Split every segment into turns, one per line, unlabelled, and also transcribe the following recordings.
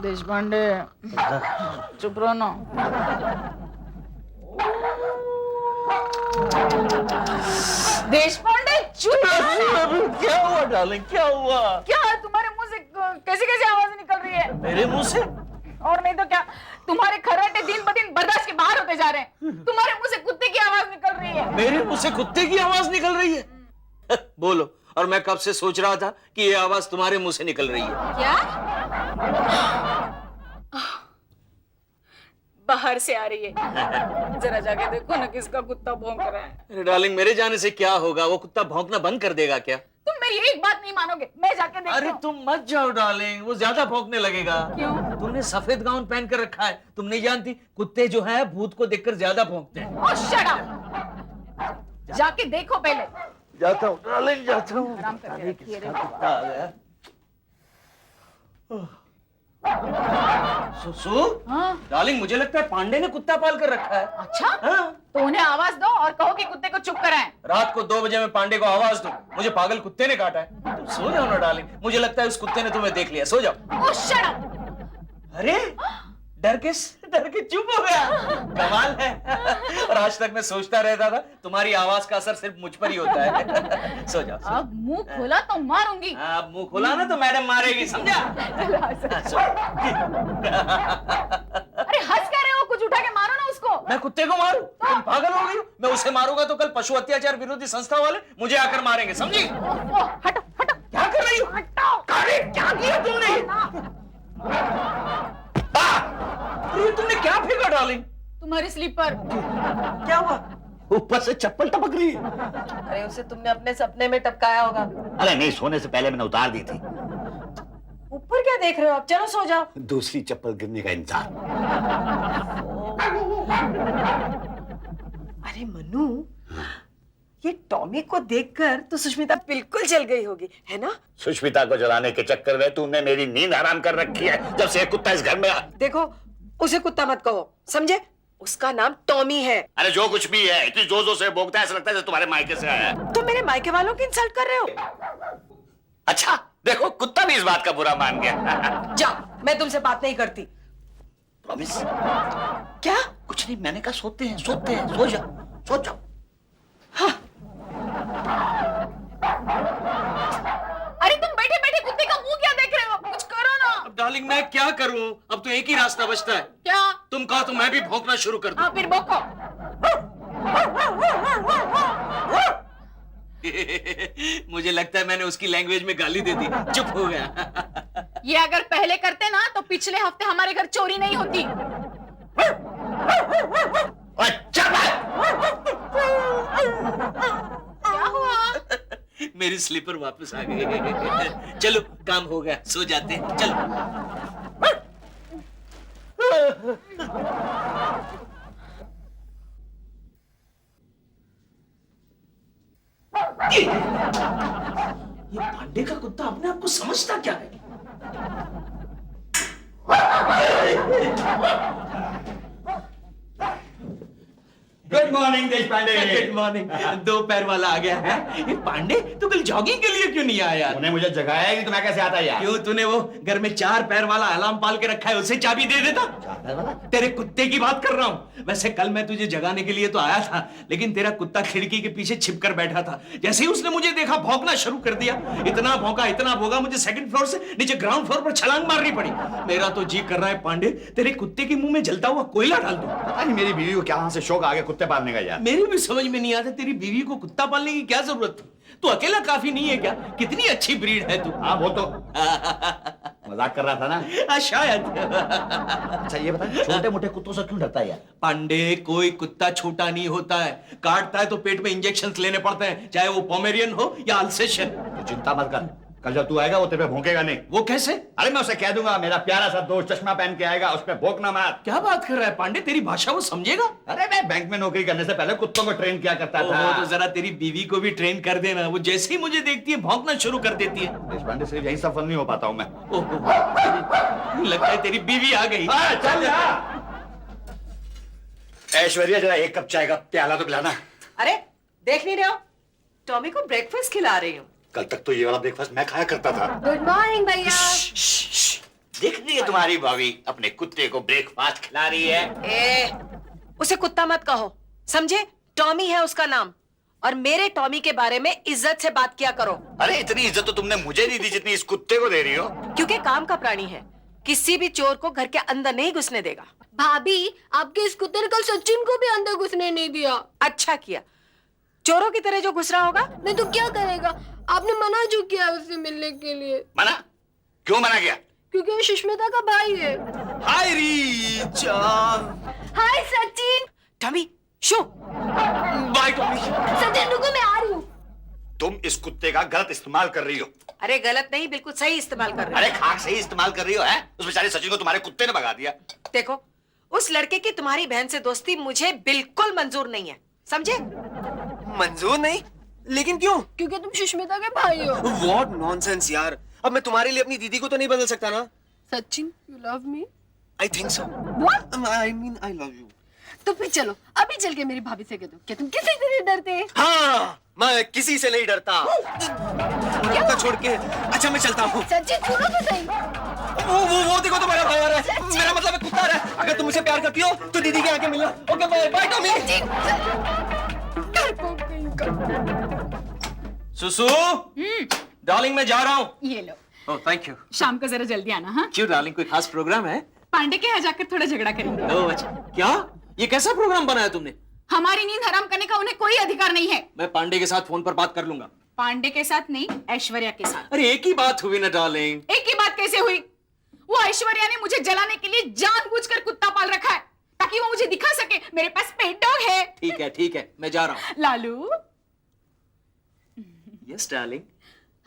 देशपांडे चुप रहो ना। देशपांडे चुप रहो।
क्या हुआ डार्लिंग, क्या हुआ?
क्या तुम्हारे मुंह से कैसी कैसी आवाज निकल रही है?
मेरे मुंह से?
और नहीं तो क्या, तुम्हारे खर्राटे दिन ब दिन बर्दाश्त के बाहर होते जा रहे हैं। तुम्हारे मुंह से कुत्ते की आवाज निकल रही है।
मेरे मुंह से कुत्ते की आवाज निकल रही है? बोलो। और मैं कब से सोच रहा था कि ये आवाज तुम्हारे मुंह से निकल रही है।
क्या? बाहर से आ रही है। जरा जाके देखो ना किसका कुत्ता भौंक रहा है।
अरे डार्लिंग, मेरे जाने से क्या होगा? वो कुत्ता भौंकना बंद कर देगा क्या?
तुम मेरी एक बात नहीं मानोगे, मैं जाके देखती
अरे
हूँ।
तुम मत जाओ डार्लिंग, वो ज्यादा भौंकने लगेगा।
क्यों?
तुमने सफेद गाउन पहन कर रखा है, तुम नहीं जानती कुत्ते जो है भूत को देखकर ज्यादा भौंकते हैं।
ओह शट अप! जाके देखो पहले।
जाता हूँ डार्लिंग, जाता हूँ।
आराम करके रखिए रे।
कुत्ता आ गया। सुसु?
हाँ?
डार्लिंग, मुझे लगता है पांडे ने कुत्ता पाल कर रखा है।
अच्छा?
हाँ?
तो उन्हें आवाज दो और कहो कि कुत्ते को चुप कराएं।
रात को 2 बजे मैं पांडे को आवाज दूं, मुझे पागल कुत्ते ने काटा है। तुम सो जाओ ना डार्लिंग, मुझे लगता है उस कुत्ते ने तुम्हें देख लिया। सो जाओ।
ओह शट अप!
अरे डर के चुप हो गया। कमाल है। और आज तक मैं सोचता रहता था तुम्हारी आवाज का असर सिर्फ मुझ पर ही होता है। सो जाओ।
अब मुंह खोला तो मारूंगी।
आप मुंह खोला ना तो मैडम मारेगी, समझा?
अरे हंस क्या रहे हो? कुछ उठा के मारो ना उसको।
मैं कुत्ते को मारूं? तुम पागल हो गई हो? मैं उसे मारूंगा तो कल पशु अत्याचार विरोधी संस्था वाले मुझे आकर मारेंगे, समझी?
ओह, हटो हटो।
क्या कर रही हो?
हटो।
अरे क्या किया तुमने? अरे तुमने क्या फेंका डार्लिंग?
तुम्हारी स्लीपर।
क्या हुआ? ऊपर से चप्पल टपक रही है।
अरे उसे तुमने अपने सपने में टपकाया होगा।
अरे नहीं, सोने से पहले मैंने उतार दी थी।
ऊपर क्या देख रहे हो आप? चलो सो जाओ।
दूसरी चप्पल गिरने का इंतजार।
अरे मनु, ये टॉमी को देखकर तो सुष्मिता बिल्कुल जल गई होगी, है ना?
सुष्मिता को जलाने के चक्कर में तूने मेरी नींद हराम कर रखी है जब से कुत्ता इस घर में
देखो, उसे कुत्ता मत कहो, समझे? उसका नाम टॉमी है।
अरे जो कुछ भी है, इतनी जोर जोर से भौंकता है, ऐसा लगता है जैसे तुम्हारे मायके से आया है।
तुम मेरे मायके वालों की इंसल्ट कर रहे हो।
अच्छा देखो, कुत्ता भी इस बात का बुरा मान गया।
जाओ, मैं तुमसे बात नहीं करती।
प्रॉमिस?
क्या?
कुछ नहीं, मैंने कहा सोते हैं, सो जाओ, सो जाओ।
अरे तुम बैठे बैठे कुत्ते का मुंह क्या देख रहे हो? कुछ करो ना।
अब डार्लिंग मैं क्या करूं? अब तो एक ही रास्ता बचता है।
क्या?
तुम कहो तो मैं भी भौंकना शुरू कर दूं।
हाँ फिर भौंको।
मुझे लगता है मैंने उसकी लैंग्वेज में गाली दे दी, चुप हो गया।
ये अगर पहले करते ना तो पिछले हफ्ते हमारे घर चोरी नहीं होती। क्या हुआ?
मेरी स्लीपर वापस आ गई। चलो काम हो गया, सो जाते हैं, चलो। ये पांडे का कुत्ता अपने आप को समझता क्या है?
Good morning Deshpande.
Good morning. 2 पैर वाला आ गया है। ये पांडे तू कल जॉगिंग के लिए क्यों नहीं आया?
उन्हें मुझे जगाया ही नहीं तो मैं कैसे आता यार?
क्यों, तूने वो घर में 4 पैर वाला अलार्म पाल के रखा है, उसे चाबी दे देता। तेरे कुत्ते की बात कर रहा हूँ। वैसे कल मैं तुझे जगाने के लिए तो आया था, लेकिन तेरा कुत्ता खिड़की के पीछे छिप कर बैठा था। जैसे ही उसने मुझे देखा भौंकना शुरू कर दिया। इतना भौंका, मुझे 2nd फ्लोर से नीचे ग्राउंड फ्लोर पर छलांग मारनी पड़ी। मेरा तो जी कर रहा है पांडे तेरे कुत्ते के मुंह में जलता हुआ कोयला डाल दूं।
पता नहीं मेरी बीवी को क्या वहां से शौक आ गया कुत्ते पालने का यार।
मेरी भी समझ में नहीं आता तेरी बीवी को कुत्ता पालने की क्या जरूरत थी? तू अकेला काफी नहीं है क्या? कितनी अच्छी ब्रीड है तू।
हाँ वो तो मजाक कर रहा था ना।
शायद।
अच्छा ये बता, छोटे मोटे कुत्तों से क्यों डरता है यार?
पांडे, कोई कुत्ता छोटा नहीं होता है। काटता है तो पेट में इंजेक्शन लेने पड़ते हैं, चाहे वो पोमेरियन हो या अल्सेशियन।
तू चिंता मत कर, कल जब तू आएगा वो तेरे पे भौंकेगा नहीं।
वो कैसे?
अरे मैं उसे कह दूंगा मेरा प्यारा सा दोस्त चश्मा पहन के आएगा, उस पे भौंकना मत।
क्या बात कर रहा है पांडे? तेरी भाषा वो समझेगा?
अरे मैं बैंक में नौकरी करने से पहले कुत्तों को ट्रेन किया करता था।
तो जरा तेरी बीवी को भी ट्रेन कर देना। वो जैसे ही मुझे देखती है भौंकना शुरू कर देती है।
देशपांडे सिर्फ यही सफल नहीं हो पाता हूँ मैं।
लगता है तेरी बीवी आ गई।
चल ऐश्वर्या, जरा 1 कप चाय का प्याला तो पिलाना।
अरे देख नहीं रहे हो? टॉमी को ब्रेकफास्ट खिला रही हूँ।
कल तक तो ये वाला ब्रेकफास्ट मैं खाया करता था।
गुड मॉर्निंग भैया।
दिख रही है तुम्हारी भाभी अपने कुत्ते को ब्रेकफास्ट खिला रही है।
ए, उसे कुत्ता मत कहो, समझे? टॉमी है उसका नाम, और मेरे टॉमी के बारे में इज्जत से बात किया करो।
अरे इतनी इज्जत तो तुमने मुझे नहीं दी जितनी इस कुत्ते को दे रही हो।
क्योंकि काम का प्राणी है, किसी भी चोर को घर के अंदर नहीं घुसने देगा।
भाभी, आपके इस कुत्ते ने कल सचिन को भी अंदर घुसने नहीं दिया।
अच्छा किया, चोरों की तरह जो घुस रहा होगा।
नहीं तो क्या करेगा? आपने मना जो किया उससे मिलने के लिए।
मना? क्यों मना किया?
क्योंकि वो सुष्मिता का भाई है।
Hi Richa.
Hi Sachin.
Tommy, show.
Bye Tommy.
Sachin रुको, मैं आ रही हूँ।
तुम इस कुत्ते का गलत इस्तेमाल कर रही हो।
अरे गलत नहीं, बिल्कुल सही इस्तेमाल कर रहे
अरे खाक से ही इस्तेमाल कर रही हो, है? उस बेचारे सचिन को तुम्हारे कुत्ते ने भगा दिया।
हो। देखो, उस लड़के की तुम्हारी बहन से दोस्ती मुझे बिल्कुल मंजूर नहीं है, समझे?
मंजूर नहीं? लेकिन क्यों?
क्योंकि तुम सुष्मिता के भाई हो।
What nonsense यार। अब मैं तुम्हारे लिए अपनी दीदी को तो नहीं बदल सकता ना?
Sachin, you love me?
I think so.
What?
I mean I love you.
तो फिर चलो अभी चल के मेरी भाभी से कह दो कि तुम किसी से नहीं डरते।
हाँ, मैं किसी से नहीं डरता। क्या छोड़ के? अच्छा मैं चलता हूँ।
सचिन सुनो तो सही।
वो देखो तुम्हारा भाई आ रहा है। मेरा मतलब है कुत्ता आ रहा है। अगर तुम मुझे प्यार करती हो तो दीदी के आके मिलना। Okay bye bye Tommy.
सुसु। डार्लिंग मैं जा रहा हूँ।
ये लो,
ओह थैंक यू।
शाम को जरा जल्दी आना। हाँ,
क्यों डार्लिंग, कोई खास प्रोग्राम है?
पांडे के यहाँ जाकर थोड़ा झगड़ा करेंगे।
ओह अच्छा। क्या? ये कैसा प्रोग्राम बनाया तुमने?
हमारी नींद हराम करने का उन्हें कोई अधिकार नहीं है।
मैं पांडे के साथ फोन पर बात कर लूंगा।
पांडे के साथ नहीं, ऐश्वर्या के साथ।
अरे एक ही बात हुई ना डार्लिंग।
एक ही बात कैसे हुई? वो ऐश्वर्या ने मुझे जलाने के लिए जानबूझकर कुत्ता पाल रखा है ताकि वो मुझे दिखा सके मेरे पास पेट डॉग है।
ठीक है, मैं जा रहा हूँ।
Lalu,
yes darling.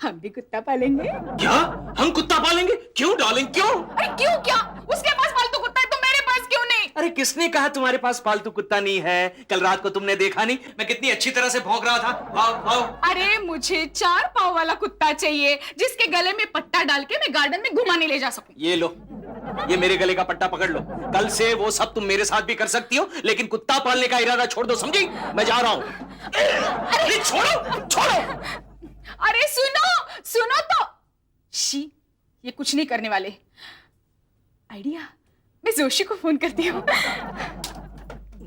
हम भी कुत्ता पालेंगे।
क्या? हम कुत्ता पालेंगे? क्यों डार्लिंग, क्यों?
अरे क्यों क्या? उसके पास पालतू कुत्ता है तो मेरे पास क्यों नहीं?
अरे किसने कहा तुम्हारे पास पालतू कुत्ता नहीं है? कल रात को तुमने देखा नहीं मैं कितनी अच्छी तरह से भौंक रहा था? वाव वाव।
अरे मुझे 4 पाँव वाला कुत्ता चाहिए जिसके गले में पट्टा डाल के मैं गार्डन में घुमाने ले जा सकूं।
ये लो, ये मेरे गले का पट्टा पकड़ लो। कल से वो सब तुम मेरे साथ भी कर सकती हो, लेकिन कुत्ता पालने का इरादा छोड़ दो, समझी? मैं जा रहा हूँ। अरे छोड़ो।
अरे सुनो तो। शी, ये कुछ नहीं करने वाले। आइडिया, मैं जोशी को फोन करती हूँ।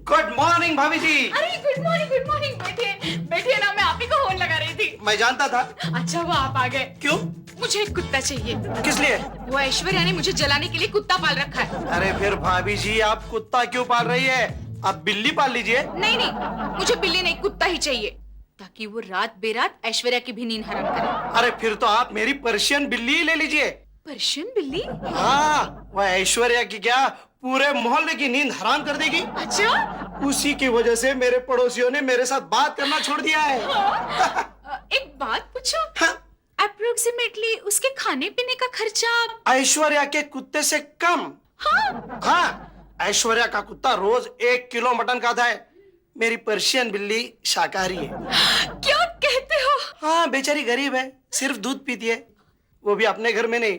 गुड मॉर्निंग भाभी जी।
अरे गुड मॉर्निंग। बैठिए ना, मैं आप ही को फोन लगा रही थी।
मैं जानता था।
अच्छा वो आप आ गए।
क्यों?
मुझे एक कुत्ता चाहिए।
किस लिए?
वो ऐश्वर्या ने मुझे जलाने के लिए कुत्ता पाल रखा है।
अरे फिर भाभी जी आप कुत्ता क्यों पाल रही है? आप बिल्ली पाल लीजिए।
नहीं, मुझे बिल्ली नहीं, कुत्ता ही चाहिए ताकि वो रात बेरात ऐश्वर्या की भी नींद हराम करे।
अरे फिर तो आप मेरी पर्शियन बिल्ली ही ले लीजिए।
पर्शियन बिल्ली?
हाँ, वह ऐश्वर्या की क्या पूरे मोहल्ले की नींद हराम कर देगी।
अच्छा,
उसी की वजह से मेरे पड़ोसियों ने मेरे साथ बात करना छोड़ दिया है।
एक बात पूछो।
हाँ?
अप्रोक्सीमेटली उसके खाने पीने का खर्चा?
ऐश्वर्या के कुत्ते से कम। हाँ, ऐश्वर्या का कुत्ता रोज 1 किलो मटन खाता है। मेरी पर्शियन बिल्ली शाकाहारी है।
क्या कहते हो?
हाँ, बेचारी गरीब है, सिर्फ दूध पीती है, वो भी अपने घर में नहीं,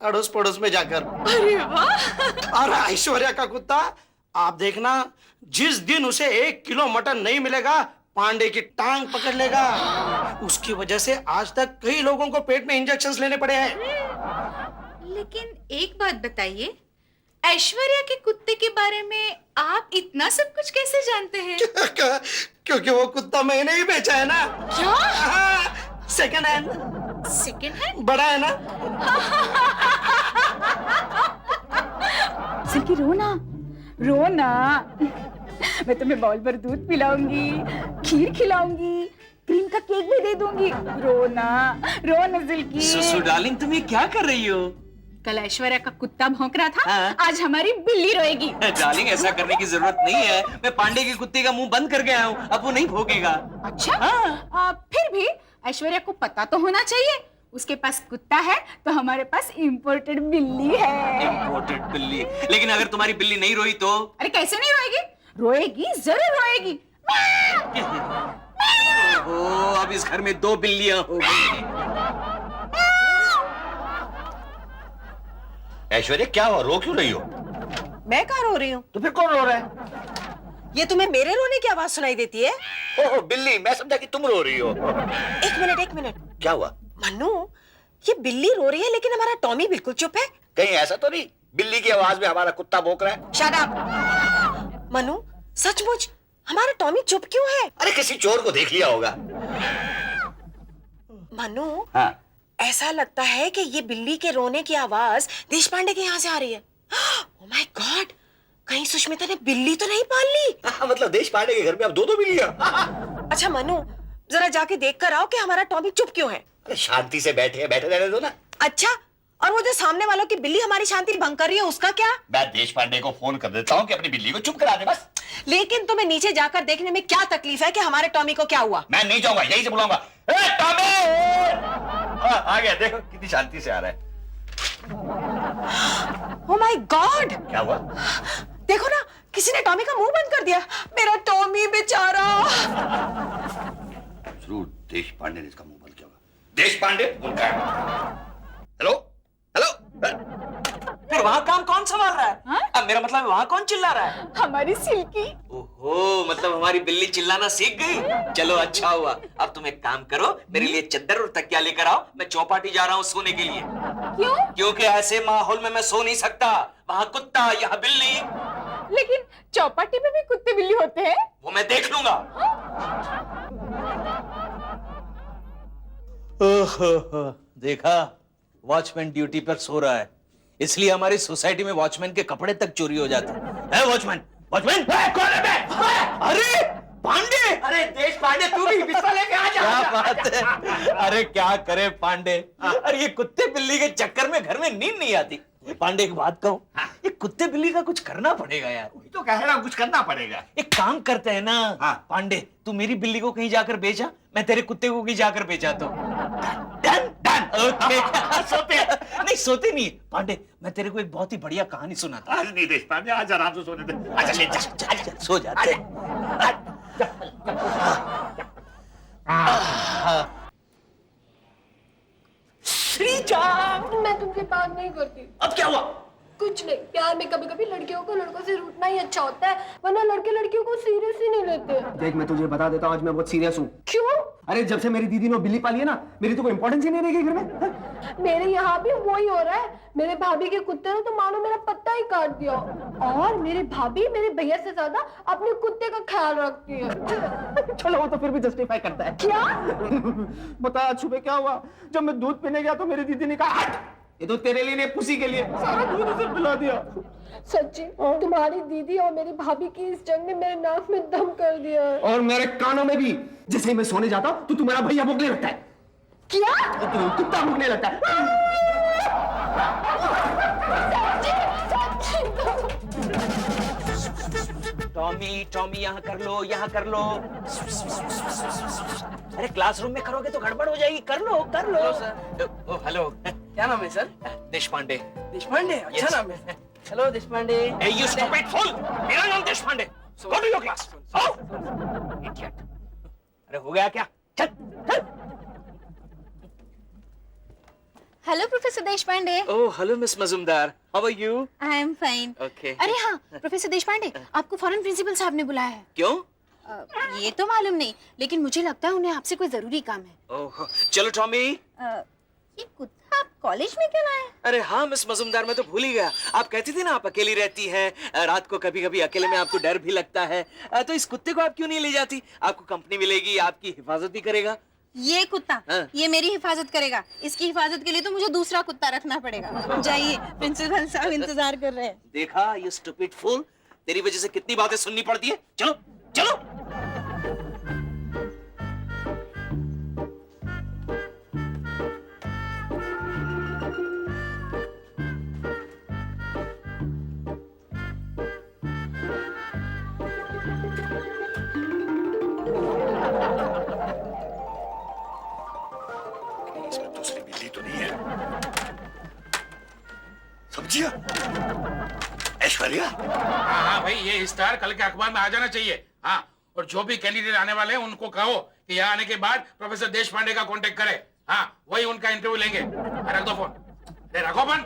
अड़ोस पड़ोस में जाकर।
अरे वाह।
और ऐश्वर्या का कुत्ता, आप देखना, जिस दिन उसे 1 किलो मटन नहीं मिलेगा पांडे की टांग पकड़ लेगा। उसकी वजह से आज तक कई लोगों को पेट में इंजेक्शंस लेने पड़े हैं।
लेकिन एक बात बताइए, ऐश्वर्या के कुत्ते के बारे में आप इतना सब कुछ कैसे जानते हैं?
क्योंकि वो कुत्ता मैंने ही बेचा है ना।
क्या?
Second hand.
Second hand?
बड़ा है ना।
सिल्की रो ना। मैं तुम्हें बाउल भर दूध पिलाऊंगी, खीर खिलाऊंगी, क्रीम का केक भी दे दूंगी। रो ना सिल्की।
सुसु डार्लिंग, तुम ये क्या कर रही हो?
कल ऐश्वर्या का कुत्ता भौंक रहा था,
हाँ?
आज हमारी बिल्ली रोएगी।
डार्लिंग ऐसा करने की जरूरत नहीं है। मैं पांडे के कुत्ते का मुंह बंद करके आया हूँ, अब वो नहीं भौंकेगा।
अच्छा?
हाँ।
फिर भी ऐश्वर्या को पता तो होना चाहिए, उसके पास कुत्ता है तो हमारे पास इम्पोर्टेड बिल्ली है।
इम्पोर्टेड बिल्ली? लेकिन अगर तुम्हारी बिल्ली नहीं रोई तो?
अरे कैसे नहीं रोएगी? रोएगी, जरूर रोएगी।
ओहो, अब इस घर में 2 बिल्लियां हो गई।
ऐश्वर्या क्या हुआ, रो क्यों रही हो?
मैं कहाँ रो रही हूँ?
तो फिर कौन रो रहा है?
ये तुम्हें मेरे रोने की आवाज सुनाई देती है?
ओह बिल्ली, मैं समझा कि तुम रो रही हो।
एक मिनट।
क्या हुआ?
मन्नू, ये बिल्ली रो रही है लेकिन हमारा टॉमी बिल्कुल चुप है।
कहीं ऐसा तो नहीं बिल्ली की आवाज में हमारा कुत्ता भौंक रहा है?
Shut up. मनु, सचमुच हमारा टॉमी चुप क्यों है?
अरे किसी चोर को देख लिया होगा।
मनु,
हाँ
ऐसा लगता है कि ये बिल्ली के रोने की आवाज देश पांडे के यहाँ से आ रही है। ओह माय गॉड, कहीं सुष्मिता ने बिल्ली तो नहीं पाल ली?
मतलब देश पांडे के घर में अब दो बिल्लियां।
अच्छा मनु, जरा जाके देख कर आओ कि हमारा टॉमी चुप क्यों है।
अरे शांति से बैठे रहने दो ना।
अच्छा, और वो जो सामने वालों की बिल्ली हमारी शांति भंग कर रही है उसका क्या?
मैं देश पांडे को फोन कर देता हूँ कि अपनी बिल्ली को चुप करा दे बस।
लेकिन तुम्हें नीचे जाकर देखने में क्या तकलीफ है कि हमारे टॉमी को क्या हुआ?
मैं नहीं जाऊंगा, यही से बुलाऊंगा। ए टॉमी! आ गया, देखो कितनी शांति से आ रहा है।
ओह माय गॉड,
क्या हुआ?
देखो ना, किसी ने टॉमी का मुंह बंद कर दिया। मेरा टॉमी बेचारा।
जरूर देश पांडे ने इसका मुंह बंद किया होगा। देश पांडे उनका है। Hello hello.
फिर वहाँ काम कौन संभाल रहा है?
हाँ?
अब मेरा मतलब वहाँ कौन चिल्ला रहा है?
हमारी सिल्की।
ओहो, मतलब हमारी बिल्ली चिल्लाना सीख गई। चलो अच्छा हुआ। अब तुम एक काम करो, मेरे लिए चद्दर और तकिया लेकर आओ, मैं चौपाटी जा रहा हूँ सोने के लिए।
क्यों?
क्योंकि ऐसे माहौल में मैं सो नहीं सकता। वहाँ कुत्ता, यहाँ बिल्ली।
लेकिन चौपाटी में भी कुत्ते बिल्ली होते हैं।
वो मैं देख लूंगा। ओहो, देखा, वॉचमैन ड्यूटी पर सो रहा है, इसलिए हमारी सोसाइटी में वॉचमैन के कपड़े तक चोरी हो जाते हैं। वॉचमैन, वॉचमैन, कौन है मैं? अरे पांडे! अरे देश पांडे, तू भी बिस्तर लेके आ जा। क्या बात है? अरे क्या करे पांडे, अरे ये कुत्ते बिल्ली के चक्कर में घर में नींद नहीं आती। पांडे एक बात कहूं, ये कुत्ते बिल्ली का कुछ करना पड़ेगा यार।
तो कह रहा हूं कुछ करना पड़ेगा।
एक काम करते हैं ना।
हाँ।
पांडे, तू मेरी बिल्ली को कहीं जाकर बेचा, मैं तेरे कुत्ते को कहीं जाकर बेचाता हूँ। Done done. ओके। सोते नहीं, सोते नहीं पांडे, मैं तेरे को एक बहुत ही बढ़िया कहानी सुनाता हूँ।
आज नहीं देश पांडे, आज आराम से सोने दे। अच्छा ले जा,
चल सो जाते हैं। श्रीजा,
मैं तुमसे बात नहीं करती।
अब क्या हुआ?
कुछ नहीं, प्यार में कभी कभी लड़कियों को लड़कों से रूठना ही अच्छा होता है, वरना लड़के लड़कियों को सीरियस ही नहीं लेते।
देख मैं तुझे बता देता हूँ, आज मैं बहुत सीरियस हूँ।
क्यों?
अरे जब से मेरी दीदी ने बिल्ली पाली है ना, मेरी तो कोई इंपॉर्टेंस ही नहीं रहेगी घर में।
मेरे यहाँ भी वही हो रहा है। मेरे भाभी के कुत्ते ने तो मानो मेरा पत्ता ही काट दिया। और मेरी भाभी मेरे भैया से ज्यादा अपने कुत्ते का ख्याल रखती है।
चलो वो तो फिर भी जस्टिफाई करता है।
क्या?
बता आज सुबह क्या हुआ? जब मैं दूध पीने गया तो मेरी दीदी ने कहा, हट, ये तो तेरे लिए नहीं, पुसी के लिए। सारा दूध उसे पिला दिया।
सच्ची, तुम्हारी दीदी और मेरी भाभी की इस जंग ने मेरे नाक में दम कर दिया है।
और मेरे कानों में भी। जैसे ही मैं सोने जाता हूँ तो तुम्हारा भैया भौंकने लगता है।
क्या?
तो कुत्ता भौंकने लगता है।
टॉमी, टॉमी यहाँ कर लो, यहाँ कर लो। अरे क्लासरूम में करोगे तो गड़बड़ हो जाएगी। कर लो, कर लो। ओ, हेलो,
क्या नाम है सर?
देश पांडे।
देश पांडे, अच्छा
Yes.
नाम है। हेलो देश Pandey.
Hey, you stupid fool! मेरा नाम देश Pandey. Go to your class. Oh! Idiot. अरे हो गया क्या? चल, चल।
Hello professor Deshpande.
Oh, hello, Miss Mazumdar. How are you?
I am fine.
Okay.
अरे हाँ प्रोफेसर देशपांडे, आपको फॉरेन प्रिंसिपल साहब ने बुलाया है।
क्यों?
ये तो मालूम नहीं, लेकिन मुझे लगता है उन्हें आपसे कोई जरूरी काम है।
ओह, चलो टॉमी।
ये कुत्ता आप कॉलेज में क्यों लाए?
अरे हाँ मिस मजुमदार, मैं तो भूल ही गया। आप कहती थी ना आप अकेली रहती हैं, रात को कभी कभी अकेले में आपको डर भी लगता है, तो इस कुत्ते को आप क्यों नहीं ले जाती? आपको कंपनी मिलेगी, आपकी हिफाजत भी करेगा।
ये कुत्ता
हाँ।
ये मेरी हिफाजत करेगा। इसकी हिफाजत के लिए तो मुझे दूसरा कुत्ता रखना पड़ेगा। जाइए, प्रिंसिपल साहब इंतजार कर रहे हैं।
देखा ये स्टूपिड फूल, तेरी वजह से कितनी बातें सुननी पड़ती है। चलो चलो।
इसमें दूसरी बिल्ली तो नहीं है? सब्जियां? ऐश्वर्या?
हाँ भाई, ये स्टार कल के अखबार में आ जाना चाहिए। हाँ, और जो भी कैंडिडेट आने वाले हैं उनको कहो कि यहाँ आने के बाद प्रोफेसर देश पांडे का कांटेक्ट करे। हाँ, वही उनका इंटरव्यू लेंगे। रख दो फोन। रखो फोन।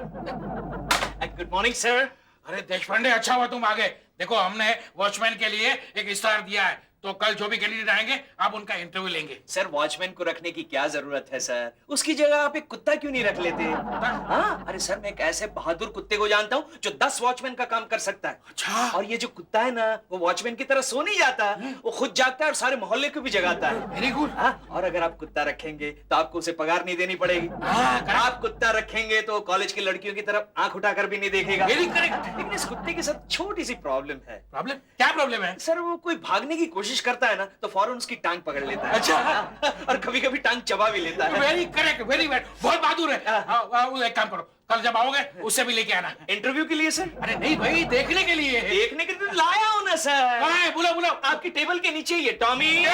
Good morning sir.
अरे देश पांडे, अच्छा हुआ तुम आ गए। देखो हमने वॉचमैन के लिए एक स्टार दिया है, तो कल जो भी कैंडिडेट आएंगे आप उनका इंटरव्यू लेंगे।
सर वॉचमैन को रखने की क्या जरूरत है सर? उसकी जगह आप एक कुत्ता क्यों नहीं रख लेते? हाँ, अरे सर मैं एक ऐसे बहादुर कुत्ते को जानता हूँ जो 10 वॉचमैन का काम कर सकता है।
अच्छा।
और ये जो कुत्ता है ना, वो वॉचमैन की तरह सो नहीं जाता, वो खुद जागता है और सारे मोहल्ले को भी जगाता है।
Very good.
और अगर आप कुत्ता रखेंगे तो आपको उसे पगार नहीं देनी पड़ेगी। आप कुत्ता रखेंगे तो कॉलेज की लड़कियों की तरफ आंख उठाकर भी नहीं देखेगा।
Very correct.
लेकिन इस कुत्ते के साथ छोटी सी प्रॉब्लम है।
प्रॉब्लम? क्या प्रॉब्लम है?
सर वो कोई भागने की कोशिश करता है ना तो फौरन उसकी टांग पकड़ लेता है।
अच्छा।
और कभी कभी टांग चबा भी लेता है।
वेरी करेक्ट, वेरी वेरी, बहुत बहादुर है। एक काम करो, कल जब आओगे उससे भी लेके आना।
इंटरव्यू के लिए सर?
अरे नहीं भाई, देखने के लिए।
देखने के लिए लाया हूं ना सर।
बुलाओ बुलाओ।
आपकी टेबल के नीचे ये टॉमी।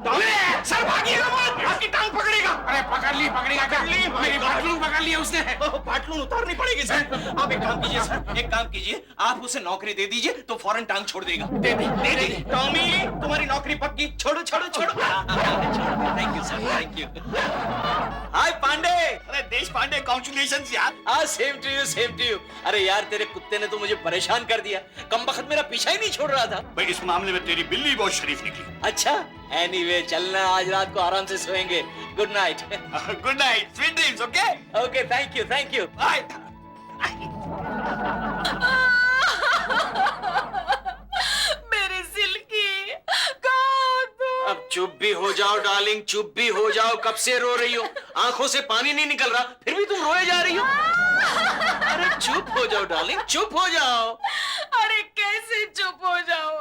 टॉमी सर भागिएगा मत, आपकी टांग पकड़ेगा। अरे पकड़ेगा क्या? मेरी बाटलून पकड़ लिया उसने।
बाटलून उतारनी पड़ेगी सर। आप एक काम कीजिए सर, एक काम कीजिए, आप उसे नौकरी दे दीजिए तो फौरन टांग छोड़ देगा।
दे दी।
टॉमी तुम्हारी नौकरी पक्की। छोड़ो छोड़ो छोड़ो। Thank you sir, thank you. Hi Pandey.
अरे देश पांडे, कॉन्ग्रेचुलेशंस यार।
Same to you, same to you. अरे यार तेरे कुत्ते ने तो मुझे परेशान कर दिया, कमबख्त मेरा पीछा ही नहीं छोड़ रहा था।
भाई इस मामले में तेरी बिल्ली बहुत शरीफ निकली।
अच्छा, एनीवे चलना, आज रात को आराम से सोएंगे। Good night.
Good night, sweet dreams. Okay
okay, thank you, thank you.
Bye.
मेरी सिल्की कहाँ तुम?
अब चुप भी हो जाओ डार्लिंग, चुप भी हो जाओ। कब से रो रही हो? आंखों से पानी नहीं निकल रहा, फिर भी तुम रोए जा रही हो। अरे चुप हो जाओ डार्लिंग, चुप हो जाओ।
अरे कैसे चुप हो जाओ?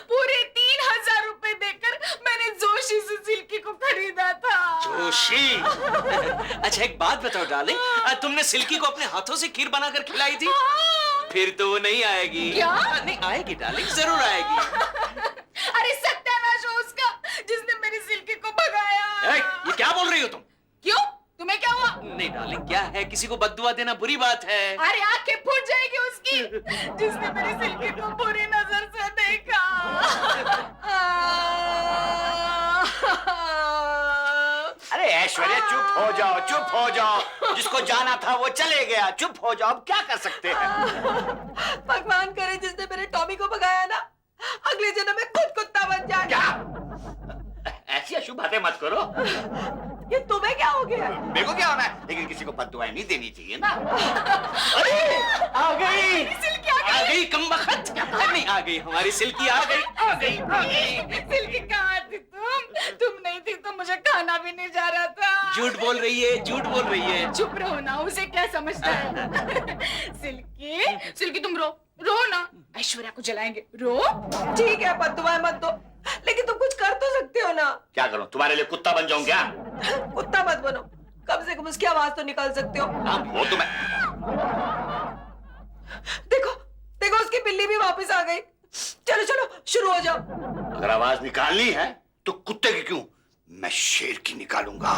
पूरे 3000 रुपए देकर मैंने जोशी से सिल्की को खरीदा था।
जोशी? अच्छा एक बात बताओ डार्लिंग, तुमने सिल्की को अपने हाथों से खीर बनाकर खिलाई थी? फिर तो वो नहीं आएगी।
क्या?
नहीं आएगी डार्लिंग, जरूर आएगी।
अरे सत्यानाश हो उसका जिसने मेरी सिल्की को भगाया।
ये क्या बोल रही हो तुम?
क्यों? तुम्हें क्या हुआ?
नहीं डार्लिंग, क्या है, किसी को बद्दुआ देना बुरी बात है।
अरे आंखें फूट जाएगी उसकी जिसने मेरी सिल्की को बुरी नजर से देखा।
अरे ऐश्वर्या चुप हो जाओ, चुप हो जाओ। जिसको जाना था वो चले गया, चुप हो जाओ। अब क्या कर सकते हैं?
भगवान करे जिसने मेरे टॉमी को भगाया ना, अगले जन्म में खुद कुत्ता बन जाए।
क्या? ऐसी अशुभ बातें मत करो।
ये तुम्हें क्या हो गया?
मेरे को क्या होना है, लेकिन किसी को बद्दुआएं नहीं देनी चाहिए ना।
अरे आ गई,
सिल्की
आ गई कमबख्त। नहीं आ गई, हमारी सिल्की आ गई, आ गई, आ गई।
सिल्की कहाँ थी तुम नहीं थी तो मुझे खाना भी नहीं जा रहा था।
झूठ बोल रही है, झूठ बोल रही है।
चुप रहो ना, उसे क्या समझता है? सिल्की, सिल्की तुम रो ना, ऐश्वर्या को जलाएंगे। रो।
ठीक है, बद्दुआएं मत दो, लेकिन तुम कुछ कर तो सकते हो ना।
क्या करूं, तुम्हारे लिए कुत्ता बन जाऊं क्या?
कुत्ता मत बनो, कम से कम उसकी आवाज तो निकाल सकते हो।
हाँ, वो तो मैं।
देखो देखो, उसकी बिल्ली भी वापस आ गई। चलो चलो शुरू हो जाओ।
अगर आवाज निकालनी है तो कुत्ते की क्यों, मैं शेर की निकालूंगा।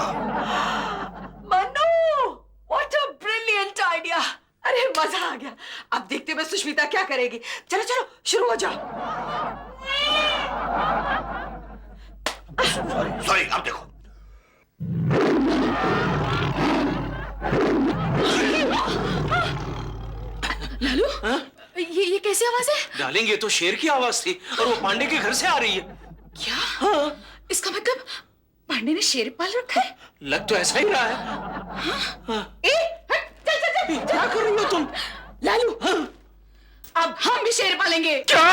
Manu, what a brilliant idea. अरे मजा आ गया। अब देखते हैं सुष्मिता क्या करेगी। चलो चलो शुरू हो जाओ।
सॉरी, अब देखो।
लालू, ये कैसी आवाज है?
डार्लिंग ये तो शेर की आवाज थी और वो पांडे के घर से आ रही है।
क्या? हाँ? इसका मतलब पांडे ने शेर पाल रखा है?
लग तो ऐसा ही रहा है।
चल
क्या कर रही हो तुम?
लालू, अब हम भी शेर पालेंगे।
क्या?